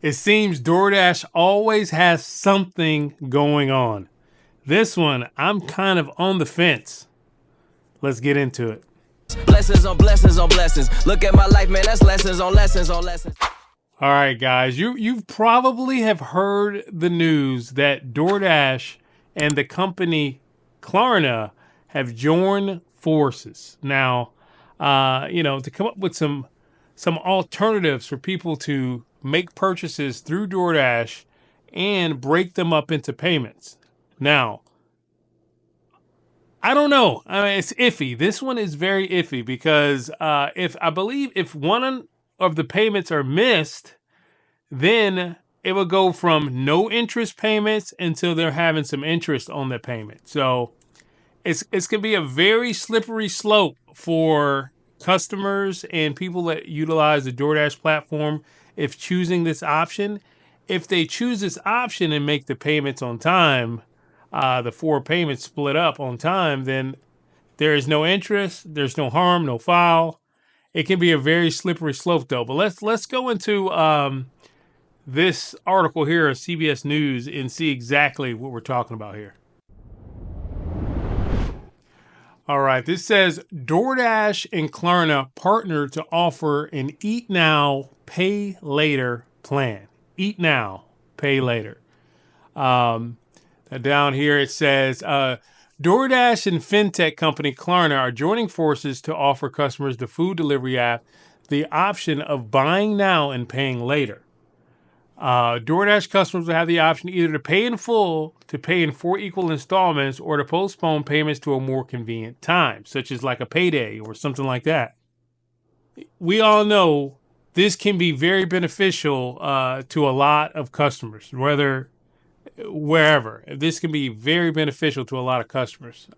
It seems DoorDash always has something going on. This one, I'm kind of on the fence. Let's get into it. Blessings on blessings on blessings. Look at my life, man. That's lessons on lessons on lessons. All right, guys, you've probably have heard the news that DoorDash and the company Klarna have joined forces. Now, to come up with some alternatives for people to make purchases through DoorDash and break them up into payments. Now, I don't know. I mean, it's iffy. This one is very iffy because if one of the payments are missed, then it will go from no interest payments until they're having some interest on the payment. So it's gonna be a very slippery slope for customers and people that utilize the DoorDash platform if choosing this option. If they choose this option and make the payments on time, the four payments split up on time, then there is no interest, there's no harm, no foul. It can be a very slippery slope though. But let's go into this article here of CBS News and see exactly what we're talking about here. All right, this says DoorDash and Klarna partnered to offer an Eat Now, Pay Later plan. Eat Now, Pay Later. Down here it says DoorDash and fintech company Klarna are joining forces to offer customers the food delivery app the option of buying now and paying later. DoorDash customers will have the option either to pay in full, to pay in 4 equal installments, or to postpone payments to a more convenient time, such as like a payday or something like that. We all know this can be very beneficial to a lot of customers, wherever. This can be very beneficial to a lot of customers,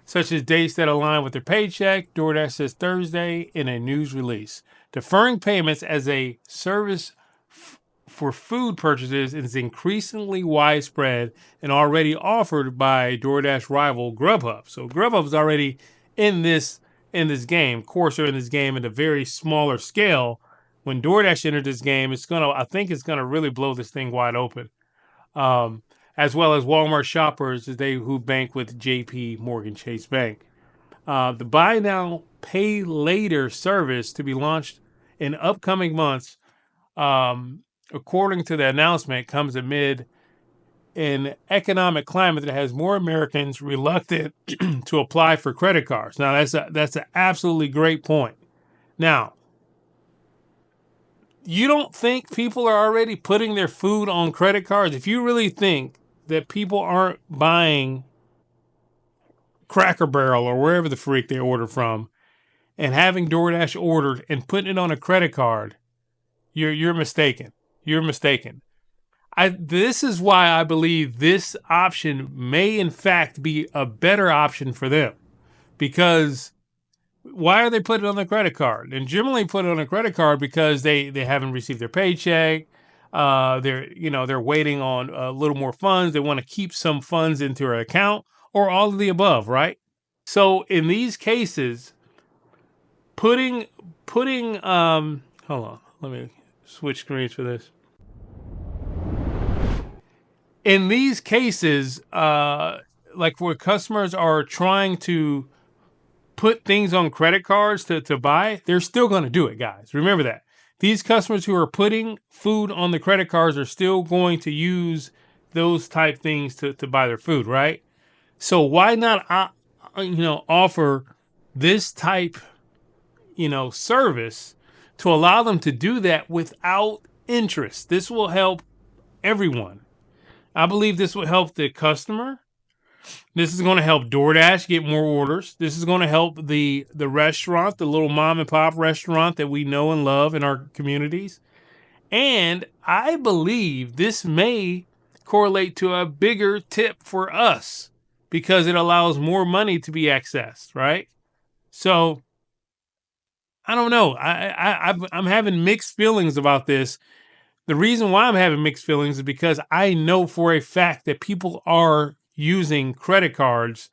such as dates that align with their paycheck. DoorDash says Thursday in a news release. Deferring payments as a service for food purchases is increasingly widespread and already offered by DoorDash rival Grubhub. So Grubhub's already in this game. Of course, they're in this game at a very smaller scale. When DoorDash entered this game, I think it's gonna really blow this thing wide open. As well as Walmart shoppers who bank with JP Morgan Chase Bank. The buy now, pay later service to be launched in upcoming months, according to the announcement, comes amid an economic climate that has more Americans reluctant to apply for credit cards. Now, that's an absolutely great point. Now, you don't think people are already putting their food on credit cards? If you really think that people aren't buying Cracker Barrel or wherever the freak they order from and having DoorDash ordered and putting it on a credit card, you're mistaken. You're mistaken. This is why I believe this option may in fact be a better option for them. Because why are they putting it on the credit card? And generally put it on a credit card because they haven't received their paycheck. They're waiting on a little more funds. They want to keep some funds into their account, or all of the above, right? So in these cases, putting hold on, let me switch screens for this. In these cases, like where customers are trying to put things on credit cards to buy, they're still going to do it, guys. Remember that. These customers who are putting food on the credit cards are still going to use those type things to buy their food, right? So why not, offer this type, service to allow them to do that without interest? This will help everyone. I believe this will help the customer. This is going to help DoorDash get more orders. This is going to help the restaurant, the little mom and pop restaurant that we know and love in our communities. And I believe this may correlate to a bigger tip for us because it allows more money to be accessed, right? So I don't know. I'm having mixed feelings about this. The reason why I'm having mixed feelings is because I know for a fact that people are using credit cards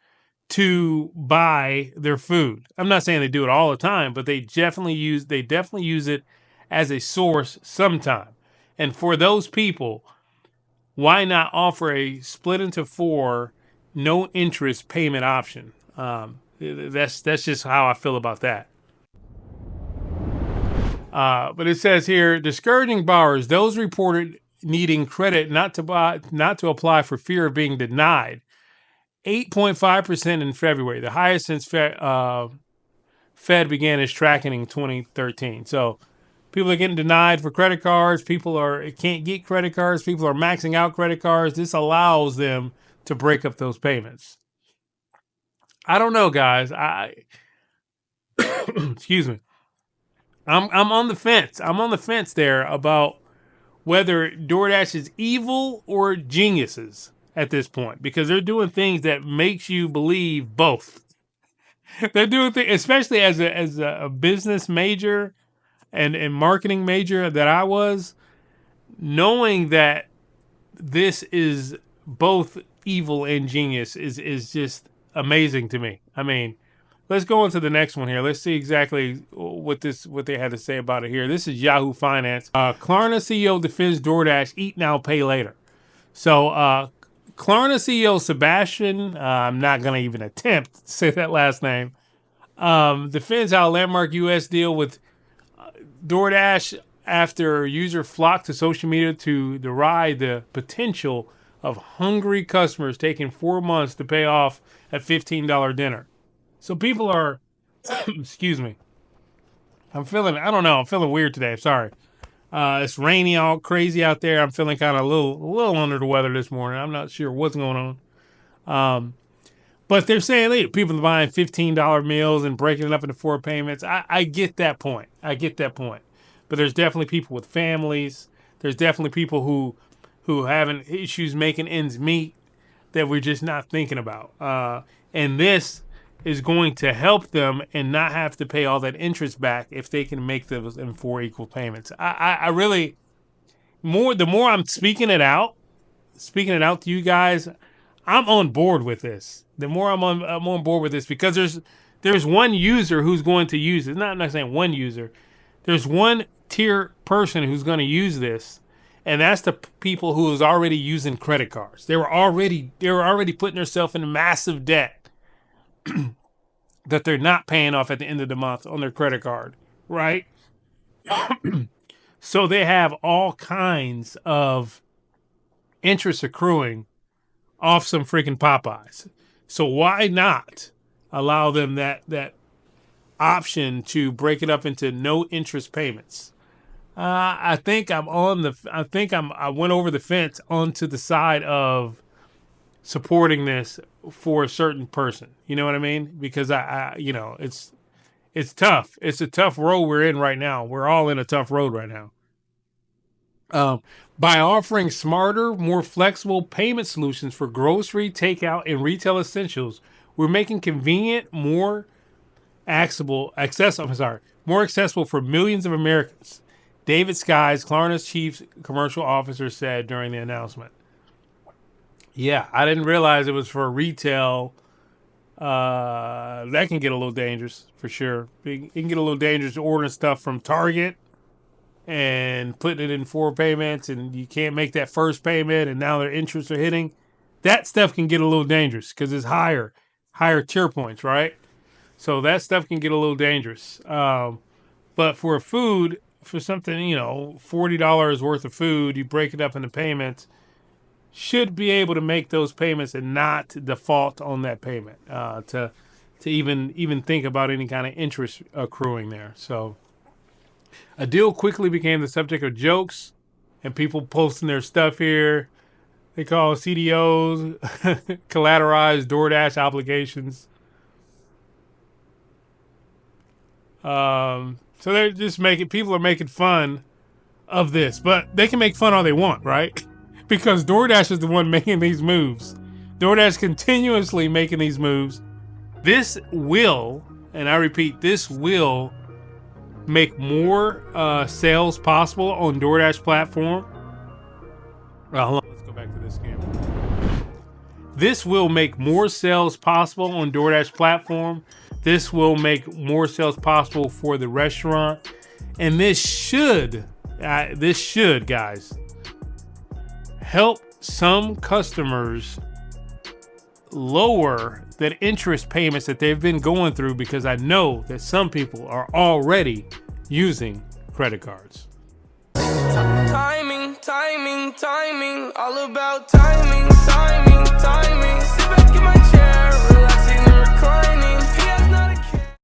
to buy their food. I'm not saying they do it all the time, but they definitely use it as a source sometime. And for those people, why not offer a split into 4, no interest payment option? That's just how I feel about that. But it says here, discouraging borrowers, those reported needing credit not to apply for fear of being denied. 8.5% in February, the highest since Fed began its tracking in 2013. So people are getting denied for credit cards. People can't get credit cards. People are maxing out credit cards. This allows them to break up those payments. I don't know, guys. Excuse me. I'm on the fence. I'm on the fence there about whether DoorDash is evil or geniuses at this point, because they're doing things that makes you believe both. They're doing things, especially as a business major and marketing major that I was, knowing that this is both evil and genius is just amazing to me. I mean, let's go on to the next one here. Let's see exactly what they had to say about it here. This is Yahoo Finance. Klarna CEO defends DoorDash eat now, pay later. So Klarna CEO Sebastian, I'm not going to even attempt to say that last name, defends how landmark U.S. deal with DoorDash after user flocked to social media to deride the potential of hungry customers taking 4 months to pay off a $15 dinner. So people are, excuse me. I'm feeling weird today. Sorry. It's rainy, all crazy out there. I'm feeling kind of a little under the weather this morning. I'm not sure what's going on. But they're saying, hey, people are buying $15 meals and breaking it up into 4 payments. I get that point. But there's definitely people with families. There's definitely people who having issues making ends meet that we're just not thinking about. And this is going to help them and not have to pay all that interest back if they can make those in 4 equal payments. I really, the more I'm speaking it out to you guys, I'm on board with this. The more I'm on board with this, because there's one user who's going to use it. I'm not saying one user. There's one tier person who's going to use this, and that's the people who is already using credit cards. They were already putting themselves in massive debt that they're not paying off at the end of the month on their credit card, right? So they have all kinds of interest accruing off some freaking Popeyes. So why not allow them that option to break it up into no interest payments? I went over the fence onto the side of supporting this for a certain person. You know what I mean? Because it's tough. It's a tough road we're in right now. We're all in a tough road right now. By offering smarter, more flexible payment solutions for grocery, takeout, and retail essentials, we're making convenient, more accessible for millions of Americans. David Skies, Klarna's chief commercial officer, said during the announcement. Yeah, I didn't realize it was for retail. That can get a little dangerous, for sure. It can get a little dangerous ordering stuff from Target and putting it in 4 payments, and you can't make that first payment, and now their interests are hitting. That stuff can get a little dangerous because it's higher tier points, right? So that stuff can get a little dangerous. But for food, for something, $40 worth of food, you break it up into payments, should be able to make those payments and not default on that payment to even think about any kind of interest accruing there. So a deal quickly became the subject of jokes and people posting their stuff here. They call CDOs collateralized DoorDash obligations. So they're just people are making fun of this, but they can make fun all they want, right? Because DoorDash is the one making these moves. DoorDash continuously making these moves. This will, and I repeat, this will make more sales possible on DoorDash platform. Hold on, let's go back to this game. This will make more sales possible on DoorDash platform. This will make more sales possible for the restaurant. And this should, This should, guys, help some customers lower that interest payments that they've been going through, because I know that some people are already using credit cards. Timing, timing, timing, all about timing, timing, timing.